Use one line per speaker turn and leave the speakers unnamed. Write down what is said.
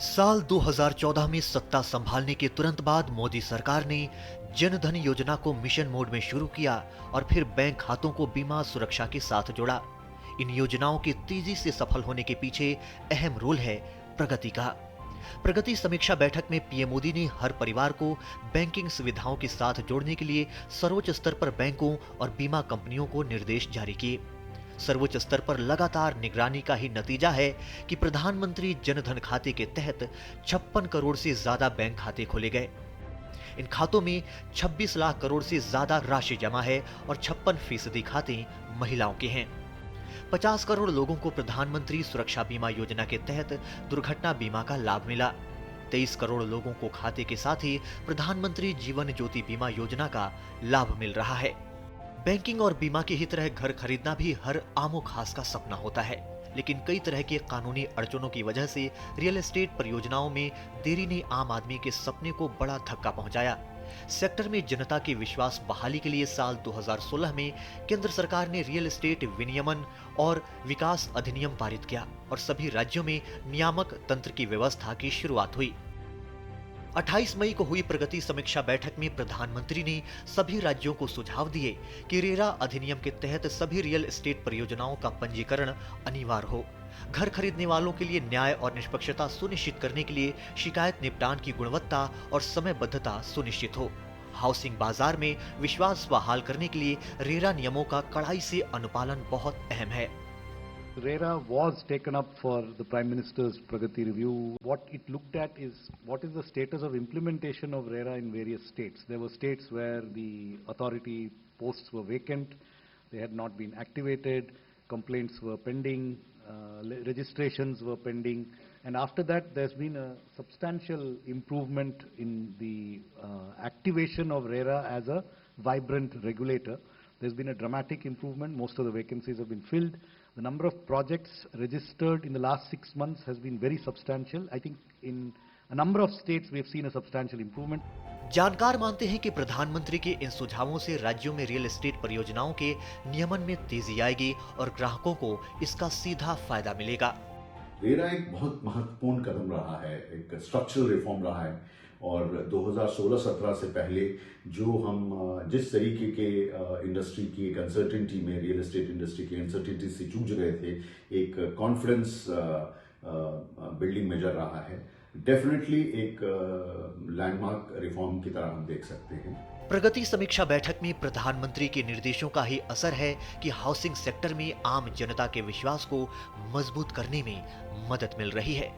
साल 2014 में सत्ता संभालने के तुरंत बाद मोदी सरकार ने जन धन योजना को मिशन मोड में शुरू किया और फिर बैंक खातों को बीमा सुरक्षा के साथ जोड़ा। इन योजनाओं के तेजी से सफल होने के पीछे अहम रोल है प्रगति का। प्रगति समीक्षा बैठक में पीएम मोदी ने हर परिवार को बैंकिंग सुविधाओं के साथ जोड़ने के लिए सर्वोच्च स्तर पर बैंकों और बीमा कंपनियों को निर्देश जारी किए। सर्वोच्च स्तर पर लगातार निगरानी का ही नतीजा है कि प्रधानमंत्री जन धन खाते के तहत 56 करोड़ से ज्यादा बैंक खाते खोले गए। इन खातों में 26 लाख करोड़ से ज्यादा राशि जमा है और 56% खाते महिलाओं के हैं। 50 करोड़ लोगों को प्रधानमंत्री सुरक्षा बीमा योजना के तहत दुर्घटना बीमा का लाभ मिला। 23 करोड़ लोगों को खाते के साथ ही प्रधानमंत्री जीवन ज्योति बीमा योजना का लाभ मिल रहा है। बैंकिंग और बीमा की ही तरह घर खरीदना भी हर आमो खास का सपना होता है, लेकिन कई तरह के कानूनी अड़चनों की वजह से रियल एस्टेट परियोजनाओं में देरी ने आम आदमी के सपने को बड़ा धक्का पहुंचाया। सेक्टर में जनता के विश्वास बहाली के लिए साल 2016 में केंद्र सरकार ने रियल एस्टेट विनियमन और विकास अधिनियम पारित किया और सभी राज्यों में नियामक तंत्र की व्यवस्था की शुरुआत हुई। 28 मई को हुई प्रगति समीक्षा बैठक में प्रधानमंत्री ने सभी राज्यों को सुझाव दिए कि रेरा अधिनियम के तहत सभी रियल एस्टेट परियोजनाओं का पंजीकरण अनिवार्य हो। घर खरीदने वालों के लिए न्याय और निष्पक्षता सुनिश्चित करने के लिए शिकायत निपटान की गुणवत्ता और समयबद्धता सुनिश्चित हो। हाउसिंग बाजार में विश्वास बहाल करने के लिए रेरा नियमों का कड़ाई से अनुपालन बहुत अहम है।
RERA was taken up for the Prime Minister's Pragati review. What it looked at is what is the status of implementation of RERA in various states. There were states where the authority posts were vacant, they had not been activated, complaints were pending, registrations were pending, and after that there's been a substantial improvement in the activation of RERA as a vibrant regulator. There's been a dramatic improvement. Most of the vacancies have been filled. The number of projects registered in the last 6 months has been very substantial. I think in a number of states we have seen a substantial improvement.
जानकार मानते हैं कि प्रधानमंत्री के इन सुझावों से राज्यों में रियल एस्टेट परियोजनाओं के नियमन में तेजी आएगी और ग्राहकों को इसका सीधा फायदा मिलेगा।
रेरा एक बहुत महत्वपूर्ण कदम रहा है, एक स्ट्रक्चरल रिफॉर्म रहा है और 2016-17 से पहले जो हम जिस तरीके के इंडस्ट्री की एक अनसर्टेनिटी में, रियल एस्टेट इंडस्ट्री की अनसर्टेनिटी से जूझ रहे थे, एक कॉन्फिडेंस बिल्डिंग मेजर रहा है। डेफिनेटली एक लैंडमार्क रिफॉर्म की तरह हम देख सकते हैं।
प्रगति समीक्षा बैठक में प्रधानमंत्री के निर्देशों का ही असर है कि हाउसिंग सेक्टर में आम जनता के विश्वास को मजबूत करने में मदद मिल रही है।